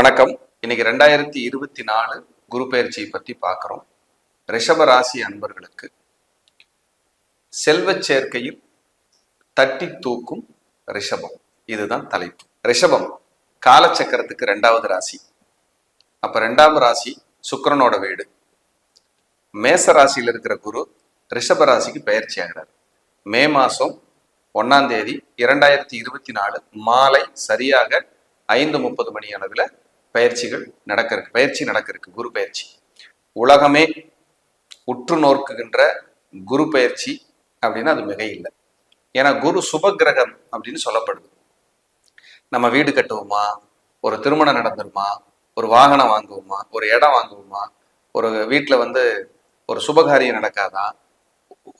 வணக்கம். இன்னைக்கு 2024 குரு பெயர்ச்சியை பத்தி பார்க்கிறோம். ரிஷப ராசி அன்பர்களுக்கு செல்வச் சேர்க்கையில் தட்டி தூக்கும் ரிஷபம், இதுதான் தலைப்பு. ரிஷபம் காலச்சக்கரத்துக்கு 2வது ராசி. அப்ப 2ஆம் ராசி சுக்கிரனோட வீடு. மேச ராசியில் இருக்கிற குரு ரிஷப ராசிக்கு பெயர்ச்சி ஆகிறார். மே மாசம் 1ஆம் தேதி 2024 மாலை சரியாக 5:30 மணி அளவில் பயிற்சி நடக்க இருக்கு. குரு பயிற்சி உலகமே உற்று நோக்குகின்ற குரு பயிற்சி அப்படின்னா அது மிக இல்லை. ஏன்னா குரு சுபகிரகம் அப்படின்னு சொல்லப்படுது. நம்ம வீடு கட்டுவோமா, ஒரு திருமணம் நடந்துருமா, ஒரு வாகனம் வாங்குவோமா, ஒரு இடம் வாங்குவோமா, ஒரு வீட்டில் ஒரு சுபகாரியம் நடக்காதா,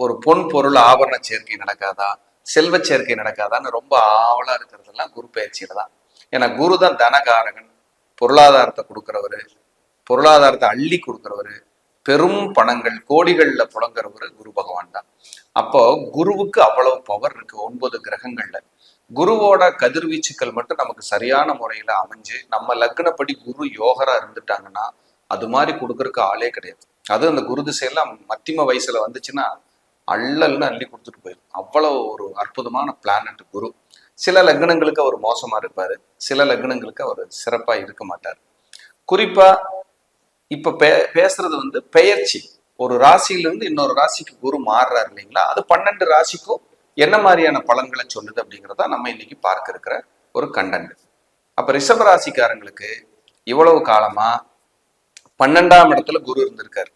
ஒரு பொன் பொருள் ஆபரண சேர்க்கை நடக்காதா, செல்வ சேர்க்கை நடக்காதான்னு ரொம்ப ஆவலா இருக்கிறதெல்லாம் குரு பயிற்சியில தான். ஏன்னா குரு தான் தனகாரகன், பொருளாதாரத்தை கொடுக்கிறவரு, பொருளாதாரத்தை அள்ளி கொடுக்கிறவரு, பெரும் பணங்கள் கோடிகள்ல புழங்குறவரு குரு பகவான் தான். அப்போ குருவுக்கு அவ்வளவு பவர் இருக்கு 9 கிரகங்கள்ல. குருவோட கதிர்வீச்சுக்கள் மட்டும் நமக்கு சரியான முறையில அமைஞ்சு நம்ம லக்னப்படி குரு யோகரா இருந்துட்டாங்கன்னா அது மாதிரி கொடுக்கறதுக்கு ஆளே கிடையாது. அது அந்த குரு திசையெல்லாம் மத்தியம வயசுல வந்துச்சுன்னா அள்ளல்னு அள்ளி கொடுத்துட்டு போயிடும். அவ்வளவு ஒரு அற்புதமான பிளானட் குரு. சில லக்னங்களுக்கு அவர் மோசமா இருப்பாரு, சில லக்னங்களுக்கு அவர் சிறப்பா இருக்க மாட்டார். குறிப்பா இப்ப பேசுறது பெயர்ச்சி. ஒரு ராசியிலிருந்து இன்னொரு ராசிக்கு குரு மாறுறாரு இல்லைங்களா, அது 12 ராசிக்கும் என்ன மாதிரியான பலன்களை சொல்லுது அப்படிங்கிறத நம்ம இன்னைக்கு பார்க்க இருக்கிற ஒரு கண்டென்ட். அப்ப ரிஷப ராசிக்காரங்களுக்கு இவ்வளவு காலமா 12ஆம் இடத்துல குரு இருந்திருக்காரு.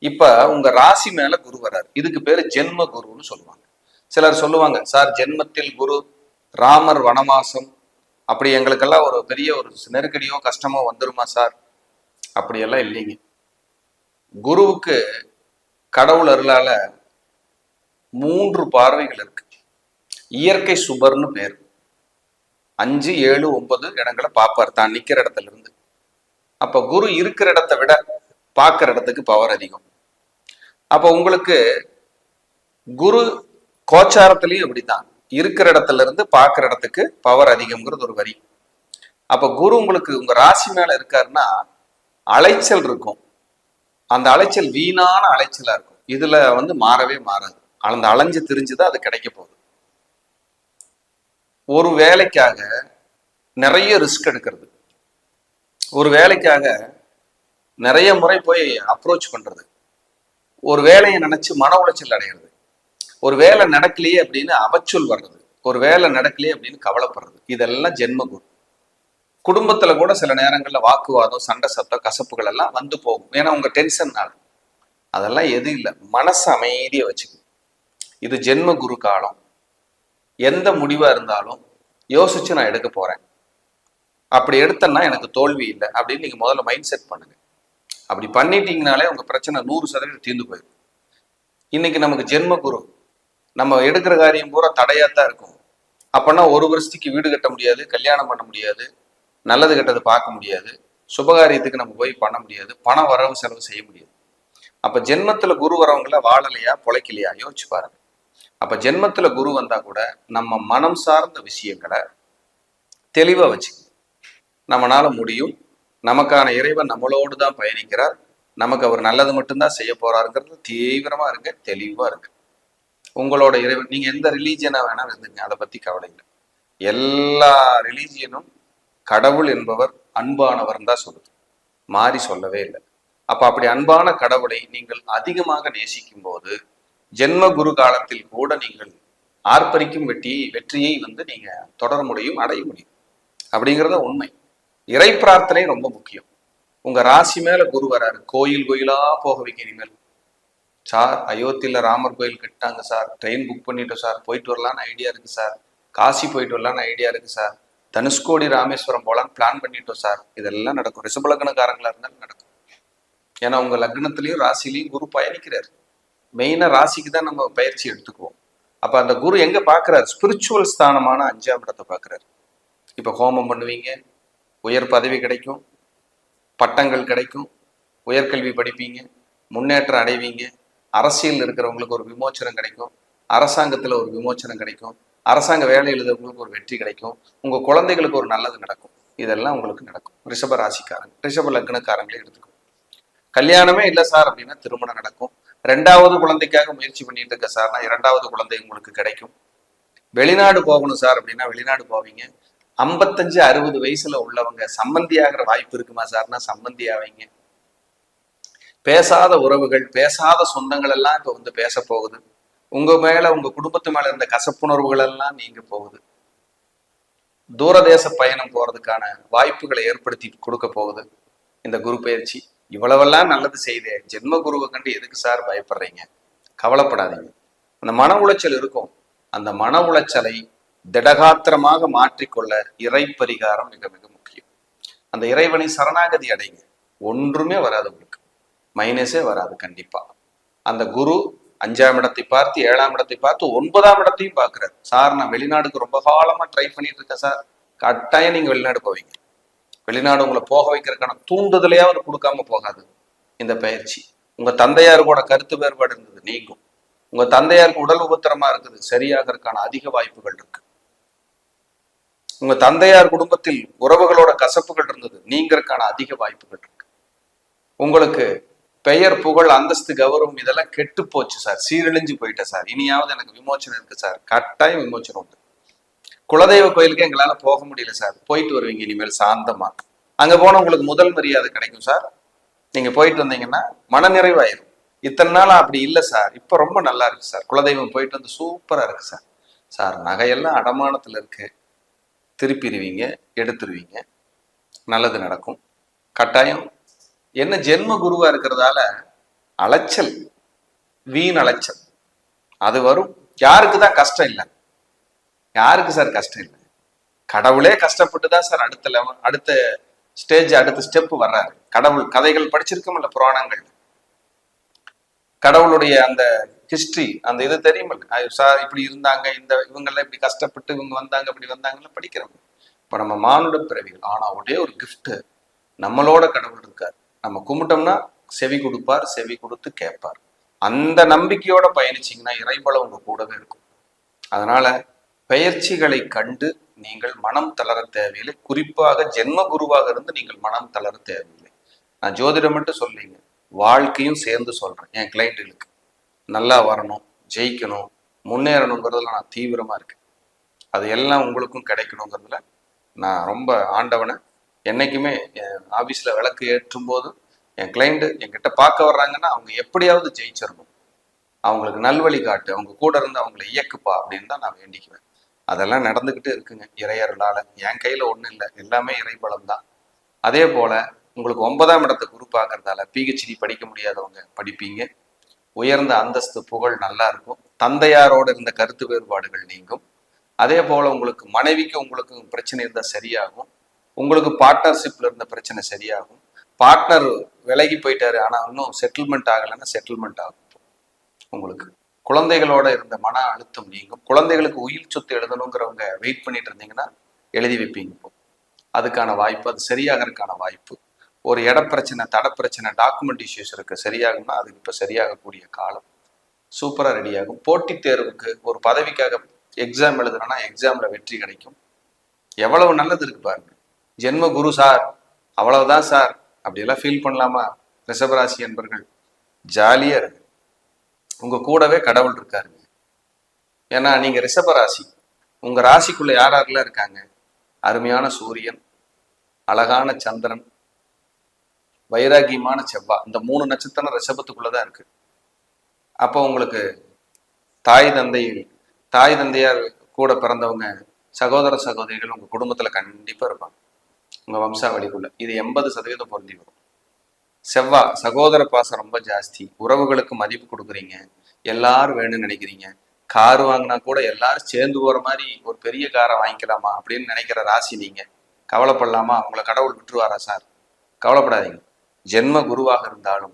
இப்ப உங்க ராசி மேல குரு வர்றாரு. இதுக்கு பேரு ஜென்ம குருன்னு சொல்லுவாங்க. சிலர் சொல்லுவாங்க, சார் ஜென்மத்தில் குரு, ராமர் வனவாசம், அப்படி எங்களுக்கெல்லாம் ஒரு பெரிய ஒரு நெருக்கடியோ கஷ்டமோ வந்துருமா சார்? அப்படியெல்லாம் இல்லைங்க. குருவுக்கு கடவுள் அருளால 3 பார்வைகள் இருக்கு. இயற்கை சுபர்னு பேர். 5, 7, 9 இடங்களை பார்ப்பார் தான் நிக்கிற இடத்துல இருந்து. அப்ப குரு இருக்கிற இடத்தை விட பார்க்கிற இடத்துக்கு பவர் அதிகம். அப்ப உங்களுக்கு குரு கோச்சாரத்திலையும் இப்படித்தான், இருக்கிற இடத்துல இருந்து பார்க்கிற இடத்துக்கு பவர் அதிகம்ங்கிறது ஒரு வரி. அப்ப குரு உங்களுக்கு உங்க ராசி மேல இருக்காருன்னா அலைச்சல் இருக்கும். அந்த அலைச்சல் வீணான அலைச்சலா இருக்கும். இதுல மாறவே மாறாது. அந்த அலைஞ்சு திரிஞ்சுதான் அது கிடைக்க போகுது. ஒரு வேலைக்காக நிறைய ரிஸ்க் எடுக்கிறது, ஒரு வேலைக்காக நிறைய முறை போய் அப்ரோச் பண்றது, ஒரு வேலையை நினைச்சு மன உளைச்சல் அடைகிறது, ஒரு வேலை நடக்கலையே அப்படின்னு அவச்சொல் வர்றது, ஒரு வேலை நடக்கலையே அப்படின்னு கவலைப்படுறது, இதெல்லாம் ஜென்ம குரு. குடும்பத்துல கூட சில நேரங்கள்ல வாக்குவாதம், சண்டை சத்தம், கசப்புகள் எல்லாம் வந்து போகும். ஏன்னா உங்க டென்ஷன்னால. அதெல்லாம் எதுவும் இல்லை, மனசு அமைதியை வச்சுக்கணும். இது ஜென்ம குரு காலம். எந்த முடிவா இருந்தாலும் யோசிச்சு நான் எடுக்க போறேன், அப்படி எடுத்தேன்னா எனக்கு தோல்வி இல்லை அப்படின்னு நீங்க முதல்ல மைண்ட் செட் பண்ணுங்க. அப்படி பண்ணிட்டீங்கனாலே உங்க பிரச்சனை 100% தீர்ந்து போயிடும். இன்னைக்கு நமக்கு ஜென்ம குரு, நம்ம எடுக்கிற காரியம் பூரா தடையாத்தான் இருக்கும். அப்பன்னா 1 வருஷத்துக்கு வீடு கட்ட முடியாது, கல்யாணம் பண்ண முடியாது, நல்லது கெட்டது பார்க்க முடியாது, சுபகாரியத்துக்கு நம்ம போய் பண்ண முடியாது, பண வரவு செலவு செய்ய முடியாது. அப்ப ஜென்மத்துல குரு வரவங்கள வாழலையா பொழைக்கலையா யோசிச்சு பாருங்க. அப்ப ஜென்மத்துல குரு வந்தா கூட நம்ம மனம் சார்ந்த விஷயங்களை தெளிவா வச்சுக்கணும். நம்மளால முடியும், நமக்கான இறைவன் நம்மளோடு தான் பயணிக்கிறார், நமக்கு அவர் நல்லது மட்டும்தான் செய்ய போறாருங்கிறது தீவிரமா இருங்க, தெளிவா இருங்க. உங்களோட இறைவன், நீங்க எந்த ரிலீஜியனா வேணா இருந்துங்க, அதை பத்தி கவலை இல்லை. எல்லா ரிலீஜியனும் கடவுள் என்பவர் அன்பானவர் தான் சொல்லுது, மாறி சொல்லவே இல்லை. அப்ப அப்படி அன்பான கடவுளை நீங்கள் அதிகமாக நேசிக்கும் போது ஜென்ம குரு காலத்தில் கூட நீங்கள் ஆர்ப்பரிக்கும் வெற்றியை நீங்க தொடர முடியும், அடைய முடியும். அப்படிங்கிறத உண்மை. இறை பிரார்த்தனை ரொம்ப முக்கியம். உங்க ராசி மேல குரு வராரு, கோயில் கோயிலா போக வைக்க. இனிமேல் சார் அயோத்தியில ராமர் கோயில் கட்டாங்க சார், ட்ரெயின் புக் பண்ணிட்டோம் சார், போயிட்டு வரலான்னு ஐடியா இருக்கு சார், காசி போயிட்டு வரலான்னு ஐடியா இருக்கு சார், தனுஷ்கோடி ராமேஸ்வரம் போலான்னு பிளான் பண்ணிட்டோம் சார், இதெல்லாம் நடக்கும். ரிஷப லக்னக்காரங்களா இருந்தாலும் நடக்கும். ஏன்னா உங்க லக்னத்திலையும் ராசிலையும் குரு பயணிக்கிறார். மெயினா ராசிக்கு தான் நம்ம பயிற்சி எடுத்துக்குவோம். அப்ப அந்த குரு எங்க பாக்குறாரு? ஸ்பிரிச்சுவல் ஸ்தானமான 5ஆம் இடத்தை பாக்குறாரு. இப்ப ஹோமம் பண்ணுவீங்க, உயர் பதவி கிடைக்கும், பட்டங்கள் கிடைக்கும், உயர்கல்வி படிப்பீங்க, முன்னேற்றம் அடைவீங்க, அரசியல் இருக்கிறவங்களுக்கு ஒரு விமோச்சனம் கிடைக்கும், அரசாங்கத்துல ஒரு விமோச்சனம் கிடைக்கும், அரசாங்க வேலை எழுதுறவங்களுக்கு ஒரு வெற்றி கிடைக்கும், உங்க குழந்தைகளுக்கு ஒரு நல்லது நடக்கும். இதெல்லாம் உங்களுக்கு நடக்கும். ரிஷப ராசிக்காரங்க, ரிஷப லக்னக்காரங்களே எடுத்துக்கணும். கல்யாணமே இல்லை சார் அப்படின்னா திருமணம் நடக்கும். 2வது குழந்தைக்காக முயற்சி பண்ணிட்டு இருக்க சார்னா 2வது குழந்தை உங்களுக்கு கிடைக்கும். வெளிநாடு போகணும் சார் அப்படின்னா வெளிநாடு போவீங்க. 55-60 வயசுல உள்ளவங்க சம்பந்தி ஆகிற வாய்ப்பு இருக்குமா சார்னா சம்பந்தி ஆவீங்க. பேசாத உறவுகள், பேசாத சொந்தங்கள் எல்லாம் இப்ப வந்து பேச போகுது. உங்க மேல, உங்க குடும்பத்து மேல இருந்த கசப்புணர்வுகள் எல்லாம் நீங்க போகுது. தூரதேச பயணம் போறதுக்கான வாய்ப்புகளை ஏற்படுத்தி கொடுக்க போகுது இந்த குரு பயிற்சி. இவ்வளவெல்லாம் நல்லது செய்தே, ஜென்ம குருவை கண்டு எதுக்கு சார் பயப்படுறீங்க? கவலைப்படாதீங்க. அந்த மன உளைச்சல் இருக்கும். அந்த மன உளைச்சலை திடகாத்திரமாக மாற்றிக்கொள்ள இறை பரிகாரம் மிக மிக முக்கியம். அந்த இறைவனை சரணாகதி அடைங்க. ஒன்றுமே வராது, உங்களுக்கு மைனஸே வராது கண்டிப்பா. அந்த குரு 5ஆம் இடத்தை பார்த்து 7ஆம் இடத்தை பார்த்து 9ஆம் இடத்தையும் பார்க்கிறார். சார் நான் வெளிநாடுக்கு ரொம்ப காலமா ட்ரை பண்ணிட்டு இருக்கேன் சார். கட்டாயம் நீங்க வெளிநாடு போவீங்க. வெளிநாடு உங்களை போக வைக்கிறதுக்கான தூண்டுதலையாவது கொடுக்காம போகாது இந்த பயிற்சி. உங்க தந்தையார் கூட கருத்து வேறுபாடு இருந்தது நீங்கும். உங்க தந்தையாருக்கு உடல் உபத்திரமா இருக்குது, சரியாகிறதுக்கான அதிக வாய்ப்புகள் இருக்கு. உங்க தந்தையார் குடும்பத்தில் உறவுகளோட கசப்புகள் இருந்தது, நீங்கிறதுக்கான அதிக வாய்ப்புகள் இருக்கு. உங்களுக்கு பெயர், புகழ், அந்தஸ்து, கௌரவம் இதெல்லாம் கெட்டு போச்சு சார், சீரழிஞ்சு போயிட்டேன் சார், இனியாவது எனக்கு விமோச்சனம் இருக்கு சார். கட்டாயம் விமோச்சனம் உண்டு. குலதெய்வ கோயிலுக்கு எங்களால போக முடியல சார், போயிட்டு வருவீங்க இனிமேல் சாந்தமா. அங்க போன உங்களுக்கு முதல் மரியாதை கிடைக்கும் சார். நீங்க போயிட்டு வந்தீங்கன்னா மன நிறைவாயிரும். இத்தனை நாள் அப்படி இல்லை சார், இப்ப ரொம்ப நல்லா இருக்கு சார், குலதெய்வம் போயிட்டு வந்து சூப்பரா இருக்கு சார். சார் நகையெல்லாம் அடமானத்துல இருக்கு, திருப்பிடுவீங்க, எடுத்துருவீங்க, நல்லது நடக்கும் கட்டாயம். என்ன ஜென்ம குருவா இருக்கிறதால அலைச்சல், வீண் அலைச்சல் அது வரும். யாருக்கு தான் கஷ்டம் இல்லை? யாருக்கு சார் கஷ்டம் இல்லை? கடவுளே கஷ்டப்பட்டு தான் சார் அடுத்த ஸ்டேஜ், அடுத்த ஸ்டெப் வர்றாரு. கடவுள் கதைகள் படிச்சிருக்கோம்ல, புராணங்கள், கடவுளுடைய அந்த ஹிஸ்டரி, அந்த இது தெரியுமில்ல, சார் இப்படி இருந்தாங்க, இவங்கெல்லாம் இப்படி கஷ்டப்பட்டு இவங்க வந்தாங்க, இப்படி வந்தாங்கன்னு படிக்கிறோம். இப்ப நம்ம மானுட பிறவிகள். ஆனா ஒரே ஒரு கிஃப்ட், நம்மளோட கடவுள் இருக்கார். நம்ம கும்பிட்டோம்னா செவி கொடுப்பார், செவி கொடுத்து கேட்பார். அந்த நம்பிக்கையோட பயணிச்சிங்கன்னா இறைபலம் உங்க கூடவே இருக்கும். அதனால பயிற்சிகளை கண்டு நீங்கள் மனம் தளர தேவையில்லை. குறிப்பாக ஜென்ம குருவாக இருந்து நீங்கள் மனம் தளர தேவையில்லை. நான் ஜோதிடம் மட்டும் சொல்லிங்க, வாழ்க்கையும் சேர்ந்து சொல்றேன். என் கிளைண்ட்டுகளுக்கு நல்லா வரணும், ஜெயிக்கணும், முன்னேறணுங்கிறதுல நான் தீவிரமா இருக்கேன். அது எல்லாம் உங்களுக்கும் கிடைக்கணுங்கிறதுல நான் ரொம்ப ஆண்டவனை என்னைக்குமே என் ஆபீஸ்ல விளக்கு ஏற்றும் போது என் கிளைண்ட்டு என்கிட்ட பார்க்க வர்றாங்கன்னா அவங்க எப்படியாவது ஜெயிச்சிடணும், அவங்களுக்கு நல்வழி காட்டு, அவங்க கூட இருந்து அவங்களை இயக்குப்பா அப்படின்னு தான் நான் வேண்டிக்குவேன். அதெல்லாம் நடந்துகிட்டு இருக்குங்க இறையருளால. என் கையில ஒண்ணும் இல்லை, எல்லாமே இறைபலம் தான். அதே போல உங்களுக்கு 9ஆம் இடத்தை குரு பார்க்கறதால பிஹெச்டி படிக்க முடியாதவங்க படிப்பீங்க. உயர்ந்த அந்தஸ்து, புகழ் நல்லா இருக்கும். தந்தையாரோட இருந்த கருத்து வேறுபாடுகள் நீங்கும். அதே போல உங்களுக்கு மனைவிக்கு உங்களுக்கு பிரச்சனை இருந்தால் சரியாகும். உங்களுக்கு பார்ட்னர்ஷிப்ல இருந்த பிரச்சனை சரியாகும். பார்ட்னர் விலகி போயிட்டாரு ஆனா இன்னும் செட்டில்மெண்ட் ஆகலைன்னா செட்டில்மெண்ட் ஆகும். உங்களுக்கு குழந்தைகளோட இருந்த மன அழுத்தம் நீங்கும். குழந்தைகளுக்கு உயிர் சொத்து எழுதணுங்கிறவங்க வெயிட் பண்ணிட்டு இருந்தீங்கன்னா எழுதி வைப்பீங்க. இப்போ அதுக்கான வாய்ப்பு, அது சரியாகிறதுக்கான வாய்ப்பு. ஒரு இட பிரச்சனை, தட பிரச்சனை, டாக்குமெண்ட் இஷ்யூஸ் இருக்கு, சரியாகும்னா அதுக்கு இப்போ சரியாகக்கூடிய காலம். சூப்பரா ரெடியாகும். போட்டித் தேர்வுக்கு ஒரு பதவிக்காக எக்ஸாம் எழுதுனா எக்ஸாம்ல வெற்றி கிடைக்கும். எவ்வளவு நல்லது இருக்கு பாருங்க. ஜென்ம குரு சார், அவ்வளவுதான் சார் அப்படியெல்லாம் ஃபீல் பண்ணலாமா? ரிஷபராசி என்பர்கள் ஜாலியா இருக்கு, உங்க கூடவே கடவுள் இருக்காருங்க. ஏன்னா நீங்க ரிஷபராசி, உங்க ராசிக்குள்ள யாரெல்லாம் இருக்காங்க? அருமையான சூரியன், அழகான சந்திரன், வைராகியமான செவ்வாய். இந்த 3 நட்சத்திரம் ரிஷபத்துக்குள்ளதான் இருக்கு. அப்போ உங்களுக்கு தாய் தந்தையார் கூட பிறந்தவங்க, சகோதர சகோதரிகள் உங்க குடும்பத்துல கண்டிப்பா இருப்பாங்க, உங்க வம்சாவளிக்குள்ள. இது 80% பொருந்தி வரும். செவ்வாய் சகோதர பாசம் ரொம்ப ஜாஸ்தி, உறவுகளுக்கு மதிப்பு கொடுக்குறீங்க, எல்லாரும் வேணும்னு நினைக்கிறீங்க. கார் வாங்கினா கூட எல்லாரும் சேர்ந்து போற மாதிரி ஒரு பெரிய காரை வாங்கிக்கலாமா அப்படின்னு நினைக்கிற ராசி நீங்க. கவலைப்படலாமா? உங்களை கடவுள் விட்டுருவாரா சார்? கவலைப்படாதீங்க. ஜென்ம குருவாக இருந்தாலும்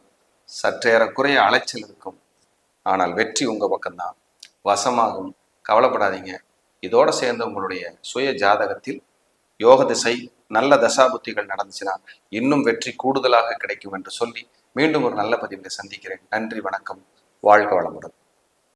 சற்றேறக்குறைய அலைச்சல் இருக்கும், ஆனால் வெற்றி உங்க பக்கம்தான், வசமாகும். கவலைப்படாதீங்க. இதோட சேர்ந்து உங்களுடைய சுய ஜாதகத்தில் யோக திசை, நல்ல தசாபுத்திகள் நடந்துச்சுன்னா இன்னும் வெற்றி கூடுதலாக கிடைக்கும் என்று சொல்லி மீண்டும் ஒரு நல்ல பதிவில் சந்திக்கிறேன். நன்றி, வணக்கம், வாழ்க வளமுடன்.